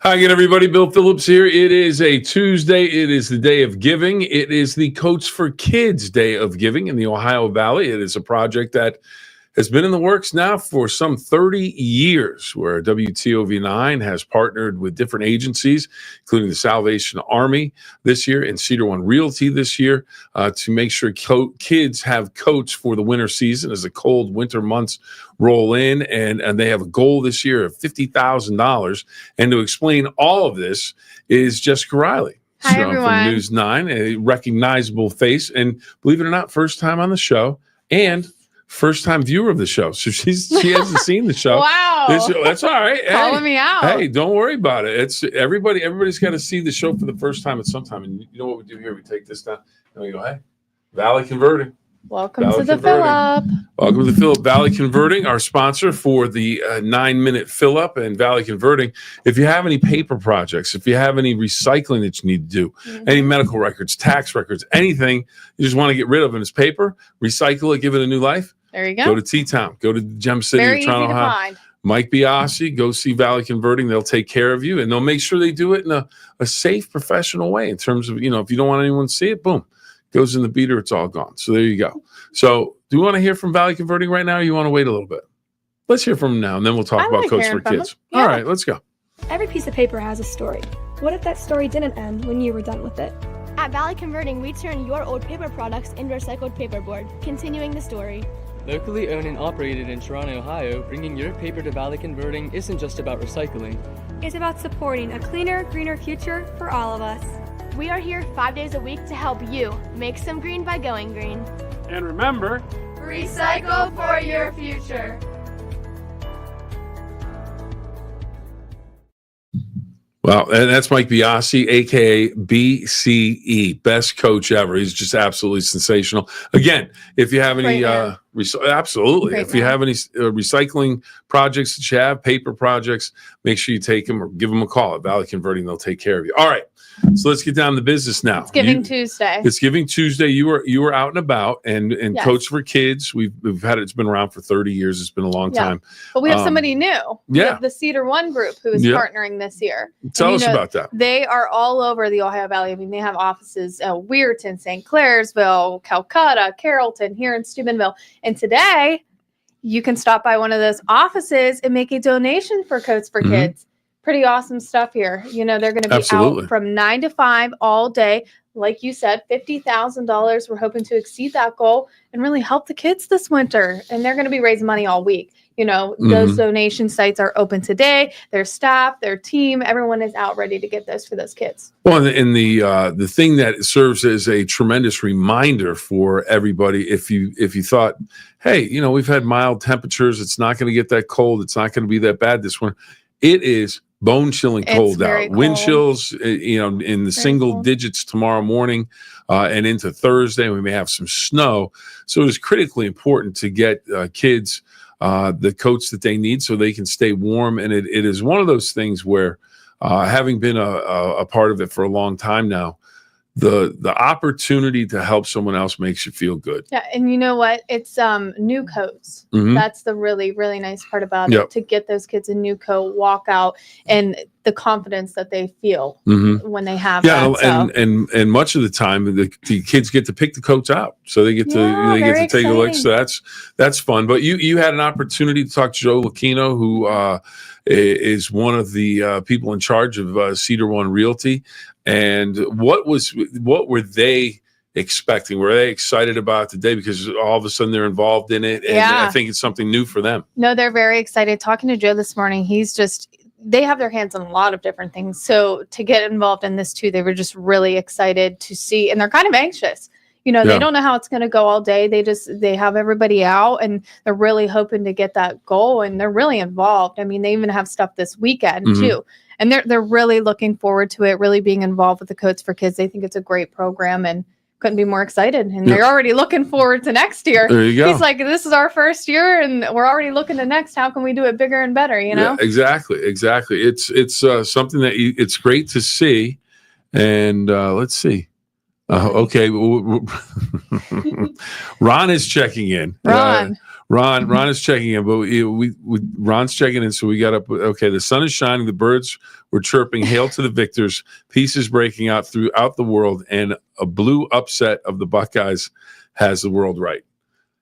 Hi again, everybody. Bill Phillips here. It is a Tuesday. It is the day of giving. It is the Coach for Kids Day of Giving in the Ohio Valley. It is a project that has been in the works now for some 30 years, where WTOV9 has partnered with different agencies, including the Salvation Army this year and Cedar One Realty this year, to make sure kids have coats for the winter season as the cold winter months roll in. And they have a goal this year of $50,000. And to explain all of this is Jessica Riley. Hi, everyone. From News 9, a recognizable face. And believe it or not, first time on the show. And first-time viewer of the show, so she hasn't seen the show. Wow, that's all right. Calling me out. Hey, don't worry about it. It's everybody's got to see the show for the first time at some time. And you know what we do here? We take this down and we go, "Hey, Valley Converting. Welcome to the Phill-Up. Welcome to the Phill-Up. Valley Converting, our sponsor for the 9-minute Phill-Up and Valley Converting. If you have any paper projects, if you have any recycling that you need to do, any medical records, tax records, anything you just want to get rid of in its paper, recycle it, give it a new life. There you go. Go to T-Town. Go to Gem City, Very Toronto, easy to Ohio. find. Mike Biasi, go see Valley Converting. They'll take care of you, and they'll make sure they do it in a safe, professional way in terms of, if you don't want anyone to see it, boom, goes in the beater, it's all gone. So there you go. So do you want to hear from Valley Converting right now, or you want to wait a little bit? Let's hear from them now, and then we'll talk about Coach for Kids. Yeah. All right, let's go. Every piece of paper has a story. What if that story didn't end when you were done with it? At Valley Converting, we turn your old paper products into recycled paperboard, continuing the story. Locally owned and operated in Toronto, Ohio, bringing your paper to Valley Converting isn't just about recycling. It's about supporting a cleaner, greener future for all of us. We are here 5 days a week to help you make some green by going green. And remember, recycle for your future. Well, and that's Mike Biasi, a.k.a. BCE, best coach ever. He's just absolutely sensational. Again, if you have any, absolutely. Great If you man. have any recycling projects that you have, paper projects, make sure you take them or give them a call at Valley Converting. They'll take care of you. All right, so let's get down to business now. It's Giving Tuesday. It's Giving Tuesday. You were out and about, and Yes. Coach for Kids. We've had it. It's been around for 30 years. It's been a long time. But we have somebody new. We yeah. have the Cedar One group who is partnering this year. Tell us about that. They are all over the Ohio Valley. I mean, they have offices in Weirton, St. Clairsville, Calcutta, Carrollton, here in Steubenville. And today, you can stop by one of those offices and make a donation for Coats for Kids. Pretty awesome stuff here. They're going to be out from 9 to 5 all day. Like you said, $50,000. We're hoping to exceed that goal and really help the kids this winter. And they're going to be raising money all week. Those donation sites are open today. Their staff, their team, everyone is out ready to get those for those kids. Well, and the thing that serves as a tremendous reminder for everybody, if you thought, hey, we've had mild temperatures, it's not going to get that cold, it's not going to be that bad this winter. It is bone chilling cold out. Cold. Wind chills, in the very single cold. digits tomorrow morning and into Thursday. We may have some snow. So it's critically important to get kids the coats that they need so they can stay warm. And it is one of those things where, having been a part of it for a long time now, the opportunity to help someone else makes you feel good. Yeah, and you know what? It's new coats. That's the really, really nice part about it. To get those kids a new coat, walk out, and the confidence that they feel when they have that. Yeah, and much of the time the kids get to pick the coats out, so they get to take a look. So that's fun. But you had an opportunity to talk to Joe Lucchino, who is one of the people in charge of Cedar One Realty. And what were they expecting? Were they excited about today because all of a sudden they're involved in it? And I think it's something new for them. No, they're very excited. Talking to Joe this morning, they have their hands on a lot of different things. So to get involved in this too, they were just really excited to see, and they're kind of anxious. They don't know how it's going to go all day. They have everybody out, and they're really hoping to get that goal, and they're really involved. I mean, they even have stuff this weekend too. And they're really looking forward to it, really being involved with the Coats for Kids. They think it's a great program and couldn't be more excited. And they're already looking forward to next year. There you go. He's like, this is our first year and we're already looking to next. How can we do it bigger and better, Yeah, exactly. It's something that it's great to see. And let's see. Okay. Ron is checking in. Ron is checking in, but Ron's checking in, so we got up. Okay, the sun is shining, the birds were chirping, hail to the victors, peace is breaking out throughout the world, and a blue upset of the Buckeyes has the world right.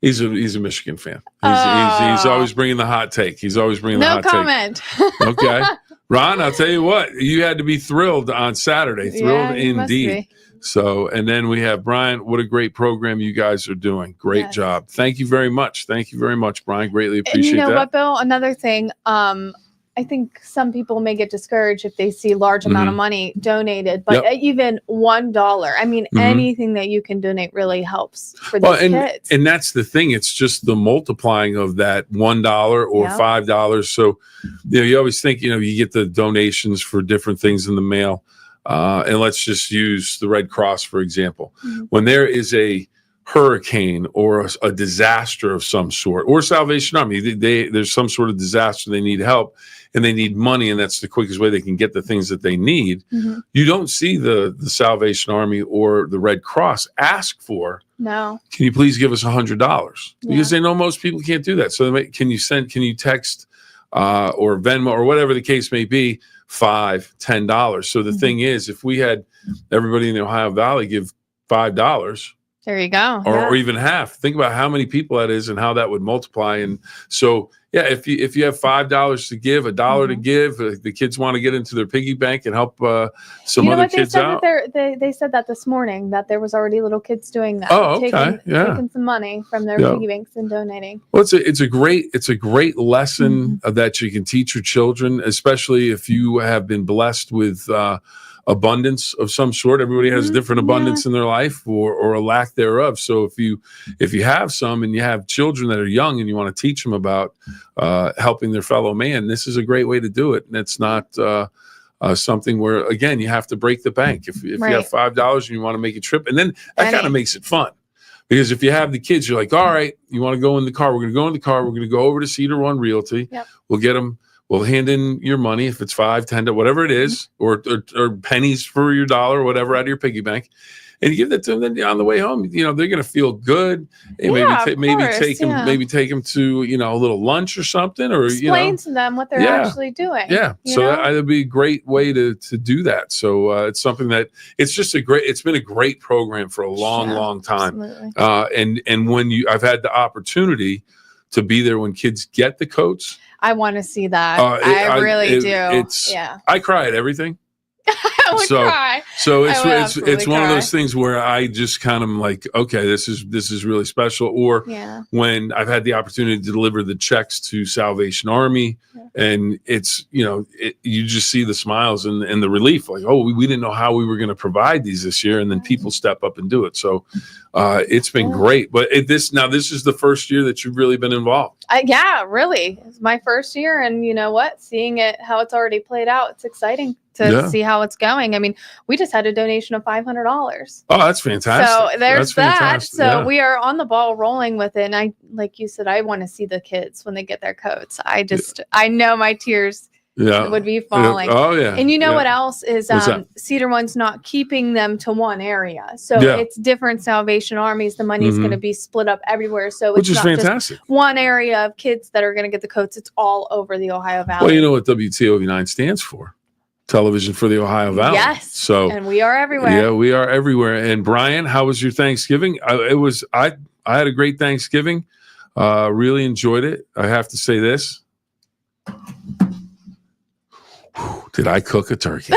He's a Michigan fan. He's always bringing the hot take. He's always bringing the hot comment. take. Okay, Ron, I'll tell you what, you had to be thrilled on Saturday. Thrilled indeed. So, and then we have Brian. What a great program you guys are doing. Great job. Thank you very much. Thank you very much, Brian. Greatly appreciate that. And you know what, Bill? Another thing, I think some people may get discouraged if they see large amount of money donated, but even $1, I mean, anything that you can donate really helps for these kids. And that's the thing. It's just the multiplying of that $1 or $5. So, you always think, you get the donations for different things in the mail. And let's just use the Red Cross, for example. When there is a hurricane or a disaster of some sort, or Salvation Army, there's some sort of disaster, they need help and they need money, and that's the quickest way they can get the things that they need. You don't see the Salvation Army or the Red Cross ask for, no, can you please give us $100? Because they know most people can't do that. So can you text or Venmo or whatever the case may be, $5, $10. So the thing is, if we had everybody in the Ohio Valley give $5, there you go, or even half, think about how many people that is and how that would multiply. And so, if you have $5 to give, $1 to give, the kids want to get into their piggy bank and help some other kids out. They said that this morning, that there was already little kids doing that. Oh, okay. Taking some money from their piggy banks and donating. Well, it's a great lesson that you can teach your children, especially if you have been blessed with abundance of some sort. Everybody has different abundance in their life or a lack thereof. So if you have some and you have children that are young and you want to teach them about helping their fellow man, this is a great way to do it. And it's not something where, again, you have to break the bank. If you have $5 and you want to make a trip, and then that kind of makes it fun. Because if you have the kids, you're like, all right, you want to go in the car? We're going to go in the car. We're going to go over to Cedar One Realty. We'll get them. We'll hand in your money, if it's $5, $10, whatever it is, or pennies for your dollar, or whatever, out of your piggy bank, and you give that to them. Then on the way home, they're going to feel good. And maybe take them to a little lunch or something, or explain to them what they're actually doing. So that would be a great way to do that. So it's something that it's been a great program for a long time. And when I've had the opportunity to be there when kids get the coats. I want to see that. I really do. I cry at everything. I would cry. So it's one of those things where I just kind of like, okay, this is really special. Or when I've had the opportunity to deliver the checks to Salvation Army, and it's you just see the smiles and the relief, like, oh, we didn't know how we were going to provide these this year, and then people step up and do it. So it's been great. But this is the first year that you've really been involved. Really, it's my first year, and you know what? Seeing how it's already played out, it's exciting to see how it's going. I mean, we just had a donation of $500. Oh, that's fantastic. So there's that. So we are on the ball rolling with it. And like you said, I want to see the kids when they get their coats. I know my tears would be falling. Oh, yeah. And you know what else is Cedar One's not keeping them to one area. So it's different Salvation Armies. The money is going to be split up everywhere. So it's not fantastic. Just one area of kids that are going to get the coats. It's all over the Ohio Valley. Well, you know what WTOV9 stands for? Television for the Ohio Valley. Yes. So, and we are everywhere. Yeah, we are everywhere. And Brian, how was your Thanksgiving? I had a great Thanksgiving. Really enjoyed it. I have to say this. Did I cook a turkey?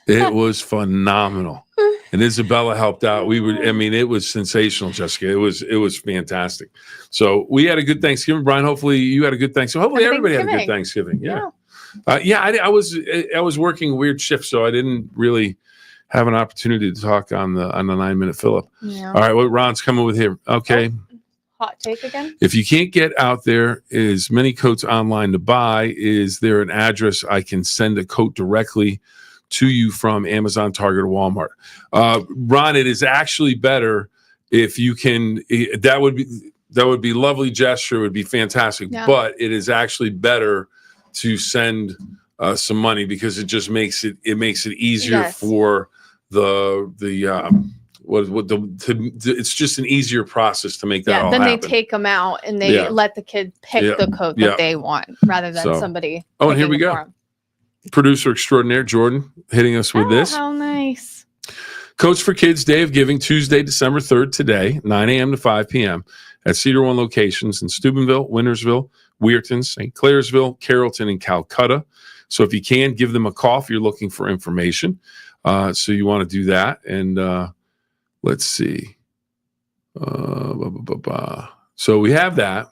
It was phenomenal. And Isabella helped out. It was sensational, Jessica. It was fantastic. So we had a good Thanksgiving. Brian, hopefully you had a good Thanksgiving. Hopefully everybody had a good Thanksgiving. Yeah. I was working a weird shift, so I didn't really have an opportunity to talk on the 9-minute Phill-Up. Yeah. All right, what Ron's coming with here? Okay. Hot take again? If you can't get out there as many coats online to buy, is there an address I can send a coat directly to you from Amazon, Target, or Walmart? Ron, it is actually better if you can. That would be lovely gesture. It would be fantastic. Yeah. But it is actually better to send some money, because it just makes it easier for the It's just an easier process to make that all then happen. they take them out and they let the kid pick the coat that they want rather than somebody. Oh, and here we picking it go. for 'em. Producer extraordinaire Jordan hitting us with this. How nice. Coach for Kids Day of Giving, Tuesday, December 3rd, today, 9 a.m. to 5 p.m. at Cedar One locations in Steubenville, Wintersville, Weirton, St. Clairsville, Carrollton, and Calcutta. So if you can, give them a call if you're looking for information. So you want to do that. And let's see. So we have that.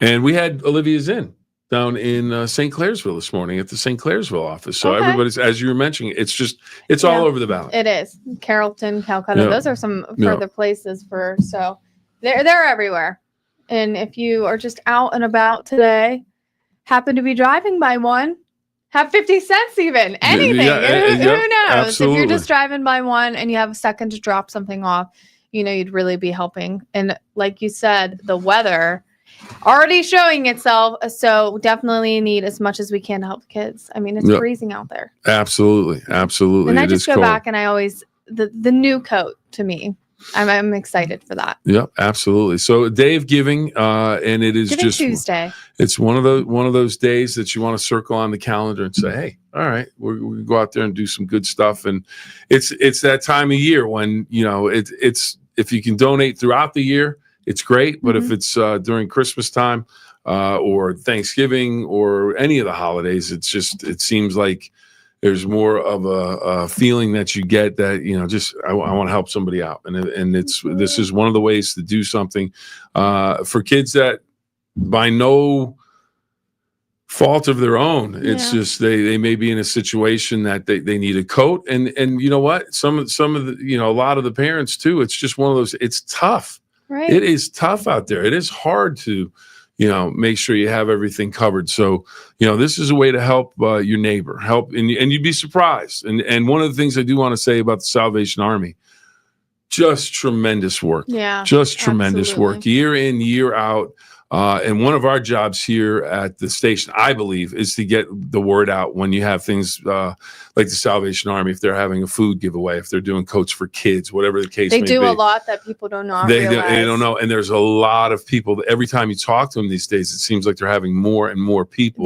And we had Olivia's in down in St. Clairsville this morning at the St. Clairsville office. So everybody's, as you were mentioning, it's all over the valley. It is. Carrollton, Calcutta. Those are some further places so they're everywhere. And if you are just out and about today, happen to be driving by one, have 50 cents even, anything. Who knows? Absolutely. If you're just driving by one and you have a second to drop something off, you'd really be helping. And like you said, the weather already showing itself. So definitely need as much as we can to help kids. I mean, it's freezing out there. Absolutely. And I just go back and I always, the new coat to me, I'm excited for that. Yep, absolutely. So a day of giving, and it is Giving just Tuesday. It's one of those days that you want to circle on the calendar and say, "Hey, all right, we can go out there and do some good stuff." And it's that time of year when it's if you can donate throughout the year, it's great. But if it's during Christmas time or Thanksgiving or any of the holidays, it seems like there's more of a feeling that you get that, I want to help somebody out. And this is one of the ways to do something for kids that by no fault of their own. It's just, they may be in a situation that they need a coat. And you know what? Some of the, a lot of the parents too, it's just one of those, it's tough. Right. It is tough out there. It is hard to, make sure you have everything covered. So, this is a way to help your neighbor, and you'd be surprised. And one of the things I do want to say about the Salvation Army, just tremendous work. Yeah. Just tremendous work, year in, year out. And one of our jobs here at the station, I believe, is to get the word out when you have things like the Salvation Army, if they're having a food giveaway, if they're doing coats for kids, whatever the case may be. They do a lot that people do not realize. They don't know. And there's a lot of people that every time you talk to them these days, it seems like they're having more and more people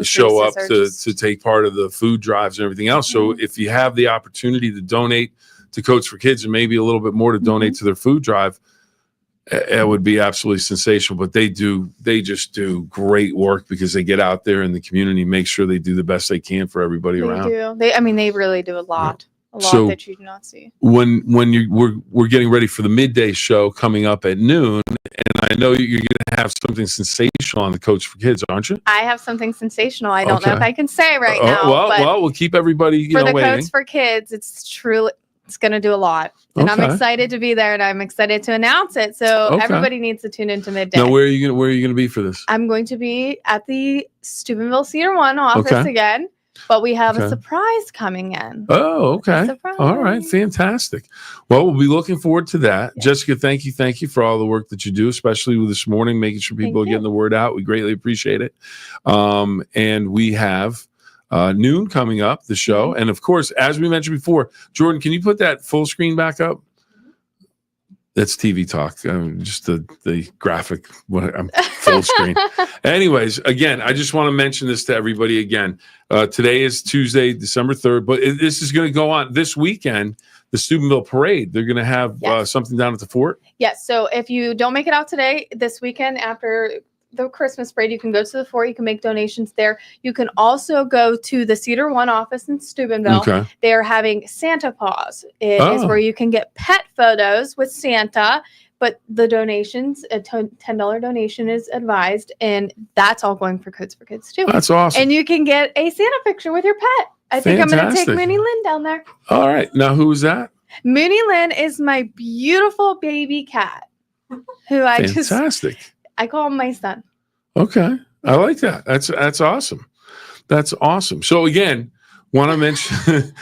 show up to take part of the food drives and everything else. So if you have the opportunity to donate to Coats for Kids and maybe a little bit more to donate to their food drive, it would be absolutely sensational. But they just do great work because they get out there in the community, make sure they do the best they can for everybody around. They really do a lot that you do not see. When we're getting ready for the midday show coming up at noon, and I know you're going to have something sensational on the Coach for Kids, aren't you? I have something sensational. I don't know if I can say right now. Well, we'll keep everybody for the waiting. Coach for Kids. It's going to do a lot. And I'm excited to be there, and I'm excited to announce it. So everybody needs to tune into midday. Now, where are you going to be for this? I'm going to be at the Steubenville Cedar One office again, but we have a surprise coming in. Oh, okay. All right. Fantastic. Well, we'll be looking forward to that. Yeah. Jessica, thank you for all the work that you do, especially with this morning, making sure people are getting the word out. We greatly appreciate it. And we have noon coming up, the show. And of course, as we mentioned before, Jordan, can you put that full screen back up? That's TV talk. Just the graphic, full screen. Anyways, again, I just want to mention this to everybody again. Today is Tuesday, December 3rd, but this is going to go on this weekend. The Steubenville Parade, they're going to have something down at the fort. Yes. So if you don't make it out today, this weekend after the Christmas parade, you can go to the fort. You can make donations there. You can also go to the Cedar One office in Steubenville. Okay. They are having Santa Paws. It is where you can get pet photos with Santa, but the donations, a $10 donation is advised, and that's all going for Coats for Kids too. That's awesome. And you can get a Santa picture with your pet. I think I'm going to take Mooney Lynn down there. All right. Now, who is that? Mooney Lynn is my beautiful baby cat, who I call him my son. Okay. I like that. That's awesome. That's awesome. So again, want to mention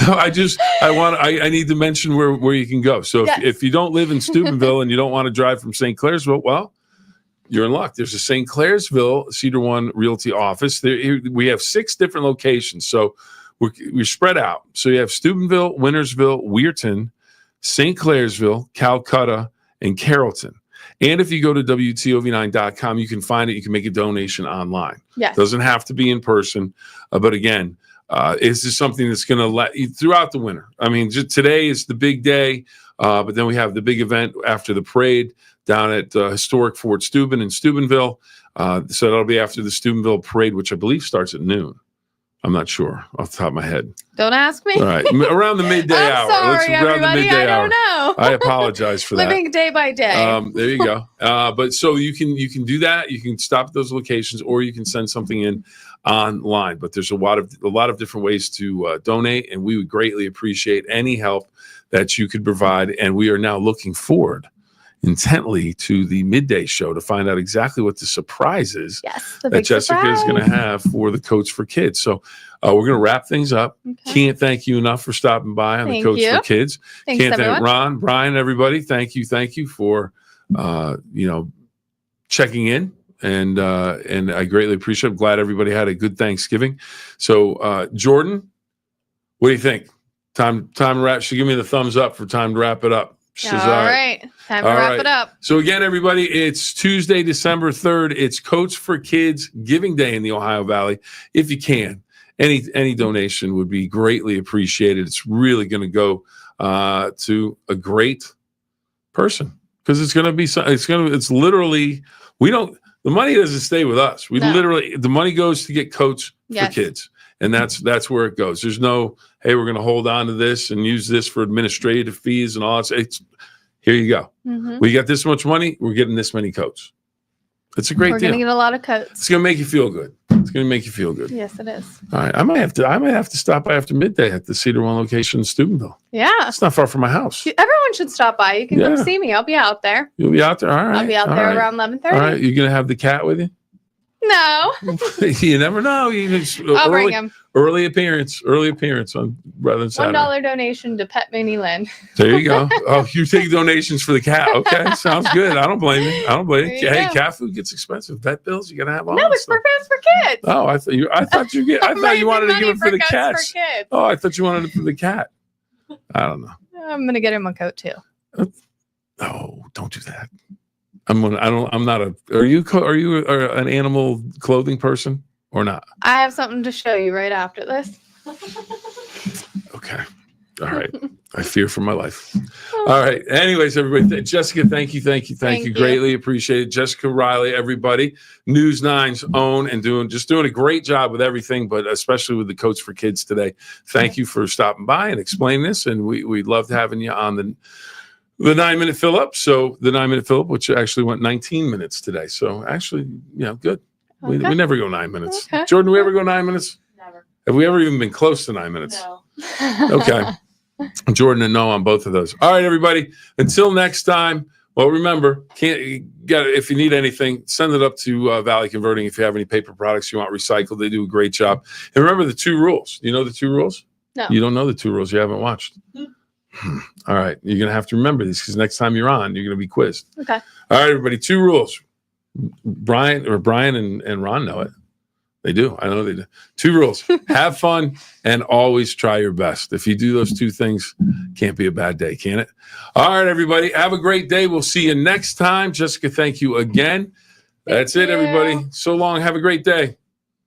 I need to mention where you can go. So if you don't live in Steubenville and you don't want to drive from St. Clairsville, well, you're in luck. There's a St. Clairsville Cedar One Realty office. We have 6 different locations. So we're spread out. So you have Steubenville, Wintersville, Weirton, St. Clairsville, Calcutta, and Carrollton. And if you go to WTOV9.com, you can find it. You can make a donation online. Yes. Doesn't have to be in person. But again, this is something that's going to let you throughout the winter. I mean, just today is the big day, but then we have the big event after the parade down at historic Fort Steuben in Steubenville. So that'll be after the Steubenville parade, which I believe starts at noon. I'm not sure off the top of my head. Don't ask me. All right, around the midday hour. Sorry, everybody. I don't know. I apologize for that. Living day by day. There you go. But so you can do that. You can stop at those locations, or you can send something in online. But there's a lot of different ways to donate, and we would greatly appreciate any help that you could provide. And we are now looking forward intently to the midday show to find out exactly what the surprise is that Jessica is going to have for the Coach for Kids. So we're going to wrap things up. Okay. Can't thank you enough for stopping by on the Coach for Kids. Thanks, Can't everyone. thank Ron, Brian, everybody. Thank you for checking in. And I greatly appreciate it. I'm glad everybody had a good Thanksgiving. So Jordan, what do you think? Time to wrap. She give me the thumbs up for time to wrap it up. All right. Time to wrap it up. So again, everybody, it's Tuesday, December 3rd. It's Coach for Kids Giving Day in the Ohio Valley. If you can, any donation would be greatly appreciated. It's really going to go to a great person, because it's going to be. It's literally, the money doesn't stay with us. The money goes to get Coach for Kids. And that's where it goes. There's no, hey, we're going to hold on to this and use this for administrative fees and all that. Here you go. Mm-hmm. We got this much money. We're getting this many coats. It's a great deal. We're going to get a lot of coats. It's going to make you feel good. It's going to make you feel good. Yes, it is. All right. I might have to stop by after midday at the Cedar One location in Steubenville. Yeah. It's not far from my house. Everyone should stop by. You can come see me. I'll be out there. You'll be out there? All right. I'll be out there around 11:30. All right. You're going to have the cat with you? No. You never know. I'll bring him. Early appearance on rather than Saturday. $1 donation to Pet Minnie Lynn. There you go. Oh, you take donations for the cat. Okay, sounds good. I don't blame you. Hey, cat food gets expensive. Vet bills, you gotta have all. No, it's for Pets for Kids. Oh, I thought you wanted to give it for the cats. For kids. Oh, I thought you wanted it for the cat. I don't know. I'm gonna get him a coat too. No, don't do that. Are you an animal clothing person or not? I have something to show you right after this. Okay. All right. I fear for my life. All right. Anyways, everybody, Jessica, thank you. Greatly appreciate it. Jessica Riley, everybody, News 9's own, and doing a great job with everything, but especially with the Coach for Kids today. Thank you for stopping by and explaining this, and we loved having you on the 9-minute Phill-Up. So the 9-minute Phill-Up, which actually went 19 minutes today. So actually, good. We never go 9 minutes. Okay. Jordan, do we ever go 9 minutes? Never. Have we ever even been close to 9 minutes? No. Okay. Jordan and no on both of those. All right, everybody. Until next time. Well, remember, if you need anything, send it up to Valley Converting. If you have any paper products you want recycled, they do a great job. And remember the 2 rules. You know the 2 rules? No. You don't know the 2 rules. You haven't watched. All right. You're going to have to remember these, because next time you're on, you're going to be quizzed. Okay. All right, everybody. 2 rules. Brian and Ron know it. They do. I know they do. 2 rules. Have fun and always try your best. If you do those 2 things, can't be a bad day, can it? All right, everybody. Have a great day. We'll see you next time. Jessica, thank you again. That's it, everybody. So long. Have a great day.